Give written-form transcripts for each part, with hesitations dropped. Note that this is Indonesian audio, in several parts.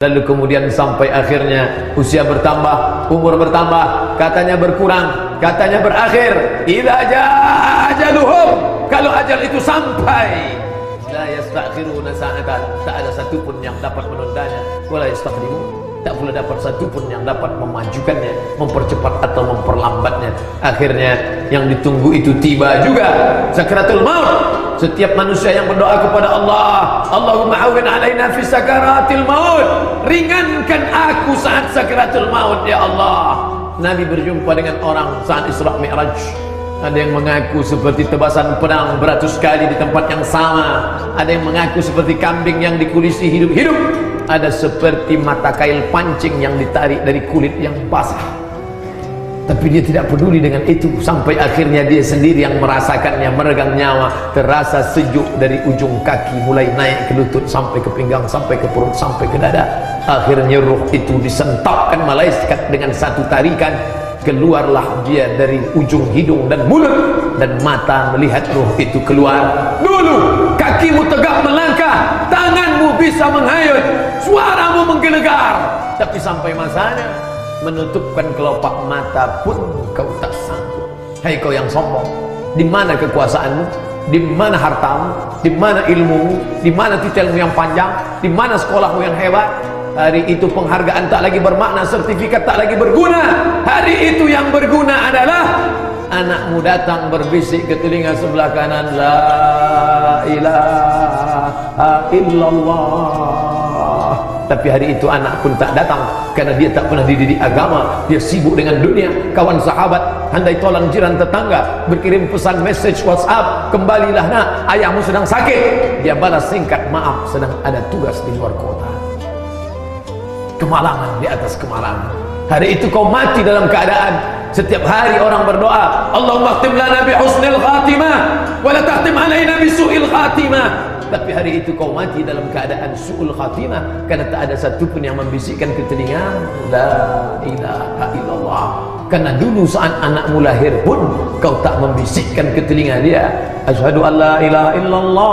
Lalu kemudian sampai akhirnya usia bertambah, umur bertambah, katanya berkurang, katanya berakhir. Idza jaa ajaluhum, kalau ajal itu sampai, la yastakhiruna sa'atan, tak ada satupun yang dapat menundanya, wala yastaqdimun, tak pula dapat satupun yang dapat memajukannya, mempercepat atau memperlambatnya. Akhirnya yang ditunggu itu tiba juga, sakratul maut. Setiap manusia yang berdoa kepada Allah, Allahumma awin alaina fi sakaratil maut, ringankan aku saat sakratul maut ya Allah. Nabi berjumpa dengan orang saat Isra Mi'raj. Ada yang mengaku seperti tebasan pedang beratus kali di tempat yang sama. Ada yang mengaku seperti kambing yang dikulisi hidup-hidup. Ada seperti mata kail pancing yang ditarik dari kulit yang basah. Tapi dia tidak peduli dengan itu. Sampai akhirnya dia sendiri yang merasakannya, meregang nyawa. Terasa sejuk dari ujung kaki, mulai naik ke lutut, sampai ke pinggang, sampai ke perut, sampai ke dada. Akhirnya ruh itu disentapkan malaikat dengan satu tarikan. Keluarlah dia dari ujung hidung dan mulut, dan mata melihat ruh itu keluar. Dulu kakimu tegak melangkah, tanganmu bisa menghayut, suaramu menggelegar. Tapi sampai masanya menutupkan kelopak mata pun kau tak sanggup. Hai kau yang sombong, di mana kekuasaanmu? Di mana hartamu? Di mana ilmumu? Di mana titelmu yang panjang? Di mana sekolahmu yang hebat? Hari itu penghargaan tak lagi bermakna, sertifikat tak lagi berguna. Hari itu yang berguna adalah anakmu datang berbisik ke telinga sebelah kanan, la ilaha illallah. Tapi hari itu anak pun tak datang, karena dia tak pernah dididik agama. Dia sibuk dengan dunia. Kawan sahabat, handai tolong jiran tetangga, berkirim pesan message WhatsApp, kembalilah nak, ayahmu sedang sakit. Dia balas singkat, maaf sedang ada tugas di luar kota. Kemalangan di atas kemalangan. Hari itu kau mati dalam keadaan, setiap hari orang berdoa, Allahumma khtim lana bi husnil khatimah wa la takhtim alaina bi su'il khatimah. Tapi hari itu kau mati dalam keadaan su'ul khatimah, karena tak ada satupun yang membisikkan ke telinga la ilaha illallah. Karena dulu saat anakmu lahir pun kau tak membisikkan ke telinga dia, asyhadu an la ilaha illallah,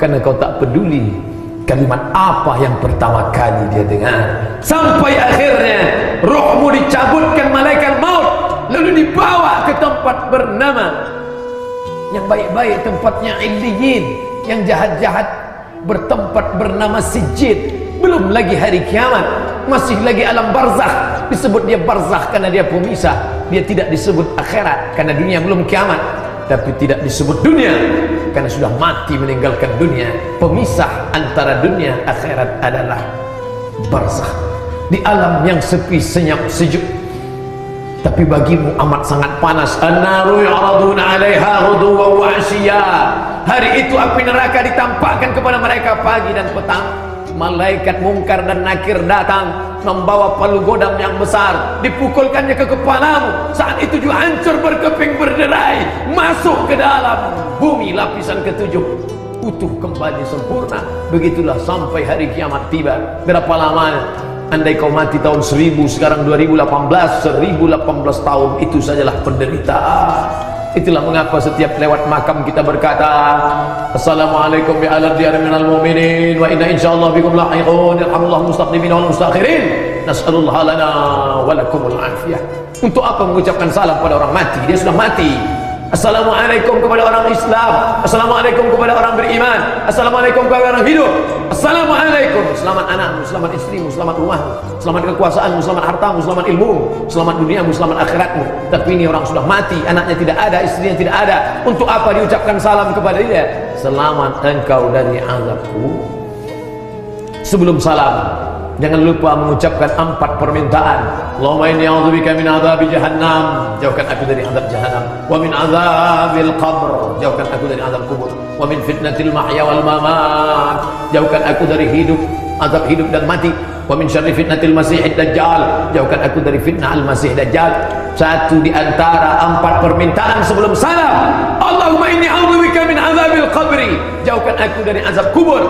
karena kau tak peduli kalimat apa yang pertama kali dia dengar. Sampai akhirnya rohmu dicabutkan malaikat maut, lalu dibawa ke tempat bernama, yang baik-baik tempatnya Illiyin, yang jahat-jahat bertempat bernama Sijjid. Belum lagi hari kiamat, masih lagi alam barzakh. Disebut dia barzakh karena dia pemisah. Dia tidak disebut akhirat karena dunia belum kiamat, tapi tidak disebut dunia karena sudah mati meninggalkan dunia. Pemisah antara dunia akhirat adalah barzakh, di alam yang sepi, senyap, sejuk. Tapi bagimu amat sangat panas. An-naru yu'raduna 'alaiha ghuduwwan wa 'ashiyya. Hari itu api neraka ditampakkan kepada mereka pagi dan petang. Malaikat mungkar dan nakir datang membawa palu godam yang besar, dipukulkannya ke kepalamu. Saat itu juga hancur berkeping berderai, masuk ke dalam bumi lapisan ketujuh, utuh kembali sempurna. Begitulah sampai hari kiamat tiba. Berapa lamanya? Andai kau mati tahun 1000, sekarang 2018, 1018 tahun, itu sajalah penderitaan. Itulah mengapa setiap lewat makam kita berkata, Assalamualaikum ya ala diyar minal mu'minin wa inna insyaallah bikum lahiqun, yarhamullah mustaqdimin wal mustakhirin, nas'alullah lana wa lakumul afiyah. Untuk apa mengucapkan salam pada orang mati? Dia sudah mati. Assalamualaikum kepada orang Islam, assalamualaikum kepada orang beriman, assalamualaikum kepada orang hidup. Assalamualaikum, selamat anakmu, selamat istrimu, selamat rumahmu, selamat kekuasaanmu, selamat hartamu, selamat ilmumu, selamat duniamu, selamat akhiratmu. Tapi ini orang sudah mati, anaknya tidak ada, istrinya tidak ada. Untuk apa diucapkan salam kepada dia? Selamat engkau dari azabku. Sebelum salam, jangan lupa mengucapkan 4 permintaan. Allahumma inni a'udzubika min adzabi jahannam, jauhkan aku dari azab jahannam, wa min adzabil qabr, jauhkan aku dari azab kubur, wa min fitnatil mahya wal mamat, jauhkan aku dari azab hidup dan mati, wa min syarri fitnatil masiihid dajjal, jauhkan aku dari fitnah al-masih dajjal. Satu di antara 4 permintaan sebelum salam, Allahumma inni a'udzubika min adzabil qabri, jauhkan aku dari azab kubur.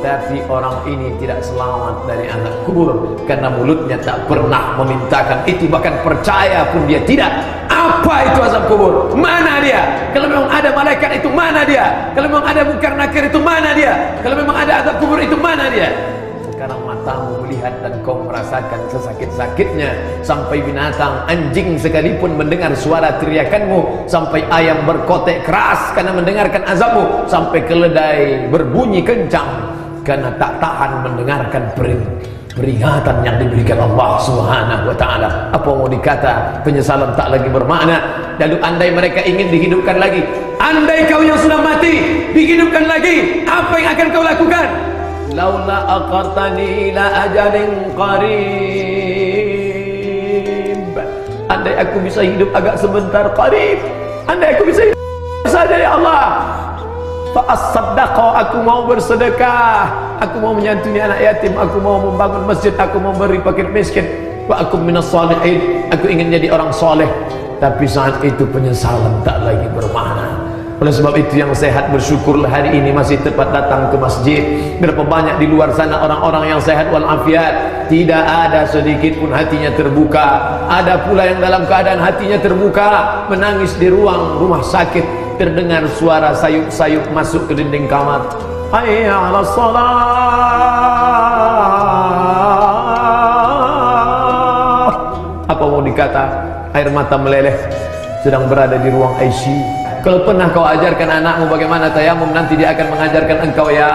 Tapi orang ini tidak selamat dari azab kubur karena mulutnya tak pernah memintakan itu, bahkan percaya pun dia tidak. Apa Apa itu azab kubur? Mana dia? Kalau memang ada malaikat itu mana dia? Kalau memang ada munkar nakir itu mana dia? Kalau memang ada azab kubur itu mana dia? Sekarang matamu melihat dan kau merasakan sesakit-sakitnya. Sampai binatang, anjing sekalipun mendengar suara teriakanmu. Sampai ayam berkotek keras karena mendengarkan azabmu. Sampai keledai berbunyi kencang karena tak tahan mendengarkan peringatan yang diberikan Allah Subhanahu wa ta'ala. Apa mau dikata, penyesalan tak lagi bermakna. Lalu andai mereka ingin dihidupkan lagi, andai kau yang sudah mati dihidupkan lagi, apa yang akan kau lakukan? Laula aqartani ila ajalin qarib. Andai aku bisa hidup agak sebentar, qarib. Andai aku bisa hidup saja ya Allah. Fa'as-saddaqa, aku mau bersedekah, aku mau menyantuni anak yatim, aku mau membangun masjid, aku mau beri fakir miskin. Wa akum minas salihin, aku ingin jadi orang soleh. Tapi saat itu penyesalan tak lagi bermakna. Oleh sebab itu yang sehat bersyukurlah hari ini masih tepat datang ke masjid. Berapa banyak di luar sana orang-orang yang sehat walafiat, tidak ada sedikit pun hatinya terbuka. Ada pula yang dalam keadaan hatinya terbuka, menangis di ruang rumah sakit, terdengar suara sayup-sayup masuk ke dinding kamar. Hayya 'alas shalah. Apa mau dikata? Air mata meleleh, sedang berada di ruang ICU. Kalau pernah kau ajarkan anakmu bagaimana tayamum, nanti dia akan mengajarkan engkau. Ya,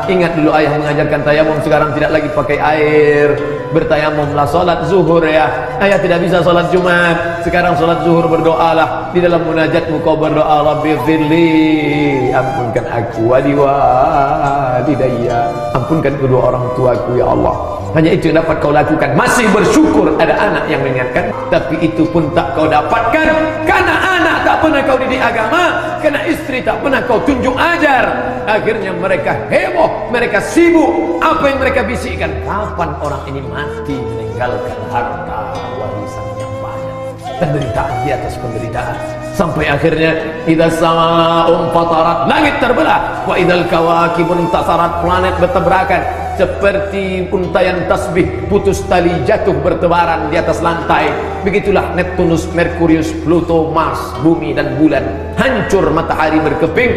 ingat dulu ayah mengajarkan tayamum, sekarang tidak lagi pakai air. Bertayamumlah, salat zuhur ya. Ayah tidak bisa salat Jumat, sekarang salat zuhur berdoalah. Di dalam munajatmu kau berdoa, Rabbi firli, ampunkan aku, waliwalidayya, ampunkan kedua orang tuaku ya Allah. Hanya itu yang dapat kau lakukan. Masih bersyukur ada anak yang mengingatkan, tapi itu pun tak kau dapatkan karena anak tak pernah kau didik agama, karena istri tak pernah kau tunjuk ajar. Akhirnya mereka heboh, mereka sibuk. Apa yang mereka bisikkan? Kapan orang ini mati meninggalkan harta warisan yang banyak, penderitaan di atas penderitaan. Sampai akhirnya idza samaa'un fatarat, langit terbelah, wa idzal kawakibun tasarat, planet bertabrakan seperti untayan tasbih, putus tali jatuh bertebaran di atas lantai. Begitulah Neptunus, Merkurius, Pluto, Mars, bumi dan bulan hancur, matahari berkeping.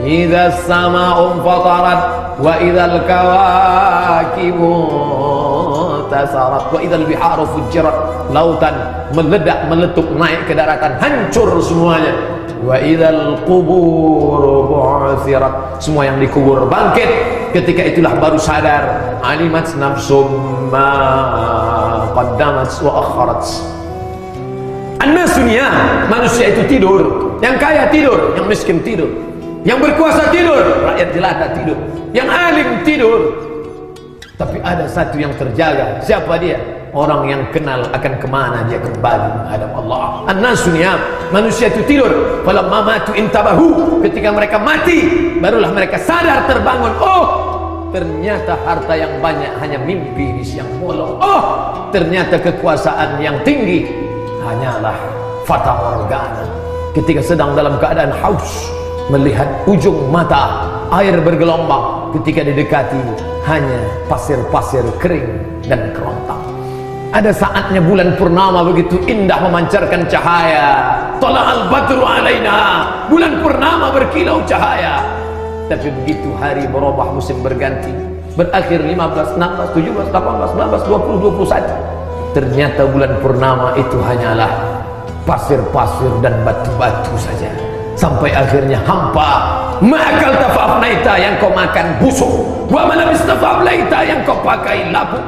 Idza samaa'un fatarat wa idzal kawakibun tasarat wa idzal biharu fujirat, lautan meledak meletup naik ke daratan, hancur semuanya. Wa idzal qubur bu'thirat, semua yang dikubur bangkit. Ketika itulah baru sadar, alimat nafsum ma qaddamat wa akharat. An-nasunya, manusia itu tidur, yang kaya tidur, yang miskin tidur, yang berkuasa tidur, rakyat jelata tidur, yang alim tidur. Tapi ada satu yang terjaga. Siapa dia? Orang yang kenal akan kemana dia kembali menghadap Allah. An-nasunya, manusia itu tidur. Falamma matu intabahu, ketika mereka mati barulah mereka sadar, terbangun. Oh, ternyata harta yang banyak hanya mimpi di siang bolong. Oh, ternyata kekuasaan yang tinggi hanyalah fata morgana. Ketika sedang dalam keadaan haus, melihat ujung mata air bergelombang, ketika didekati hanya pasir-pasir kering dan kerontang. Ada saatnya bulan purnama begitu indah memancarkan cahaya. Tala'al badru alaina, bulan purnama berkilau cahaya. Tapi begitu hari berubah, musim berganti, berakhir 15, 16, 17, 18, 19, 20, 21, ternyata bulan purnama itu hanyalah pasir-pasir dan batu-batu saja. Sampai akhirnya hampa. Ma'akal tafa'afnaita, yang kau makan busuk. Wa malabista fa'aflaita, yang kau pakai lapuk.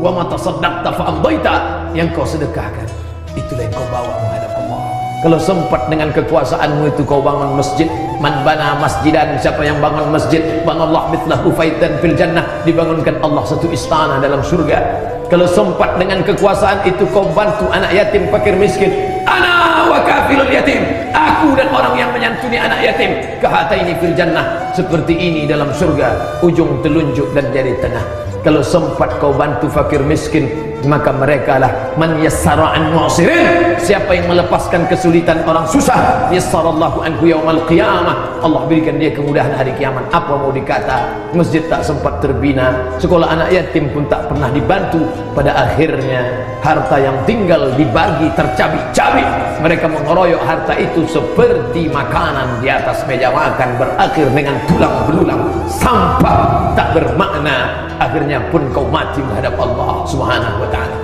Wa matasaddaqta fa'amdaita, yang kau sedekahkan, itulah yang kau bawa menghadap Allah. Kalau sempat dengan kekuasaanmu itu kau bangun masjid, man bana masjidan, siapa yang bangun masjid, banallah mithlahu faitan fil jannah, dibangunkan Allah satu istana dalam surga. Kalau sempat dengan kekuasaan itu kau bantu anak yatim, fakir miskin, ana wa kafilul yatim, aku dan orang yang menyantuni anak yatim, kahataini fil jannah, seperti ini dalam surga, ujung telunjuk dan jari tengah. Kalau sempat kau bantu fakir miskin, maka mereka lah man yassara an mu'sirin, siapa yang melepaskan kesulitan orang susah, yassarallahu anhu yaumal qiyamah, Allah berikan dia kemudahan hari kiamat. Apa mau dikata, masjid tak sempat terbina, sekolah anak yatim pun tak pernah dibantu, pada akhirnya harta yang tinggal dibagi tercabik-cabik, mereka mengeroyok harta itu seperti makanan di atas meja makan, berakhir dengan tulang belulang, sampah tak bermakna, akhirnya pun kau mati menghadap Allah Subhanahu wa ta'ala.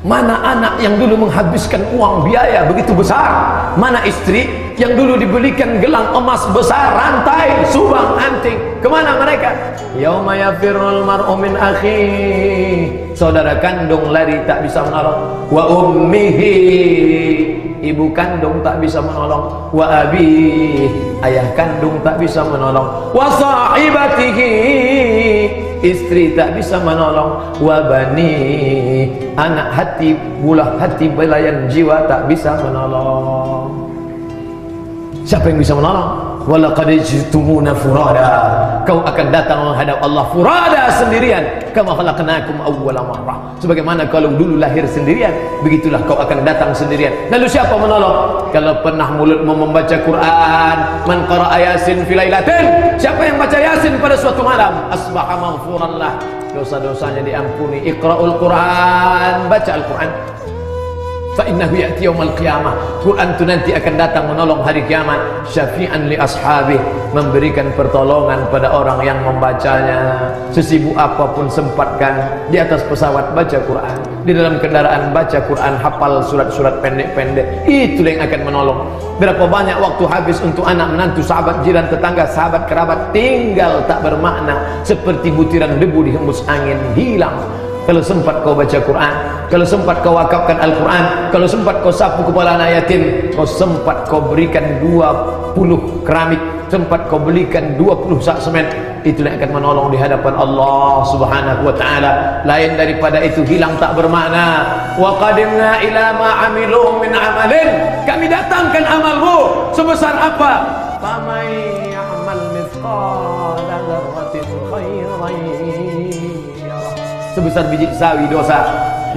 Mana anak yang dulu menghabiskan uang biaya begitu besar? Mana istri yang dulu dibelikan gelang emas besar, rantai, subang, anting? Kemana mereka? Yauma yafirrul mar'u min akhihi, saudara kandung lari tak bisa menolong, wa ummihi, ibu kandung tak bisa menolong, wa abi, ayah kandung tak bisa menolong, wa sahibatihi, istri tak bisa menolong, wa bani, anak hati, bulah hati, belayan jiwa tak bisa menolong. Siapa yang bisa menolong? Walaqad jitumuna furada, kau akan datang menghadap Allah furada, sendirian, kama khalaqnakum awwala marrah, sebagaimana kalau dulu lahir sendirian, begitulah kau akan datang sendirian. Lalu siapa menolong? Kalau pernah mulutmu membaca Quran, man qara'a yasin fi lailatin, siapa yang baca yasin pada suatu malam, asbaha maghfuran lah, dosa-dosanya diampuni. Iqra'ul Quran, baca Al-Quran, fa innahu ya'ti yaumal qiyamah, Quran itu nanti akan datang menolong hari kiamat, syafi'an li ashabih, memberikan pertolongan pada orang yang membacanya. Sesibuk apapun sempatkan, di atas pesawat baca Quran, di dalam kendaraan baca Quran, hafal surat-surat pendek-pendek, itu yang akan menolong. Berapa banyak waktu habis untuk anak menantu, sahabat, jiran, tetangga, sahabat, kerabat, tinggal tak bermakna, seperti butiran debu dihembus angin, hilang. Kalau sempat kau baca Quran, kalau sempat kau wakafkan Al-Quran, kalau sempat kau sapu kepala anak yatim, kau sempat kau berikan 20 keramik, sempat kau belikan 20 sak semen, itulah yang akan menolong di hadapan Allah Subhanahu wa ta'ala. Lain daripada itu hilang tak bermakna. Wa qadimna ila ma amilu min amalin, kami datangkan amalmu sebesar apa? Famay ya'mal mithqala dzarratin khairan, sebesar biji sawi dosa,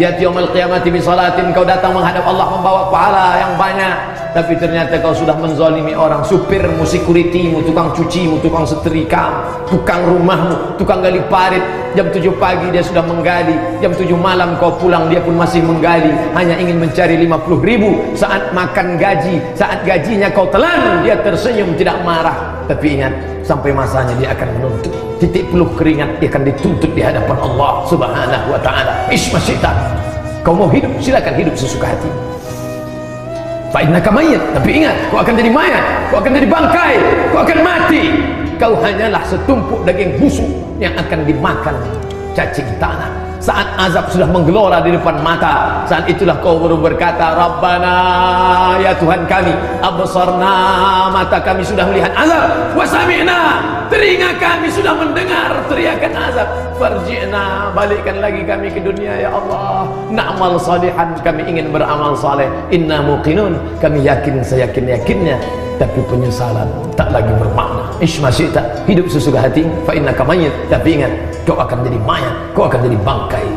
ya'ti yaumil qiyamati bi salatin, kau datang menghadap Allah membawa pahala yang banyak, tapi ternyata kau sudah menzalimi orang, supirmu, sekuritimu, tukang cucimu, tukang setrika, tukang rumahmu, tukang gali parit, jam 7 pagi dia sudah menggali, jam 7 malam kau pulang dia pun masih menggali, hanya ingin mencari 50.000. Saat makan gaji, saat gajinya kau telan, dia tersenyum tidak marah, tapi ingat sampai masanya dia akan menuntut, titik peluh keringat dia akan dituntut di hadapan Allah Subhanahu wa ta'ala. Ismasyita, kau mau hidup silakan hidup sesuka hati, fa innaka mayyit, tapi ingat kau akan jadi mayat, kau akan jadi bangkai, kau akan mati, kau hanyalah setumpuk daging busuk yang akan dimakan cacing tanah. Saat azab sudah menggelora di depan mata, saat itulah kau baru berkata, Rabbana, ya Tuhan kami, absarna, mata kami sudah melihat azab, wa sami'na, telinga kami sudah mendengar teriakan azab, farji'na, balikkan lagi kami ke dunia ya Allah, na'mal salihan, kami ingin beramal saleh, inna muqinun, kami yakin seyakin-yakinnya, tapi penyesalan tak lagi bermakna. Ismasyita, hidup sesuka hati, fa innaka mayyit, tapi ingat kau akan jadi mayat, kau akan jadi bangkai.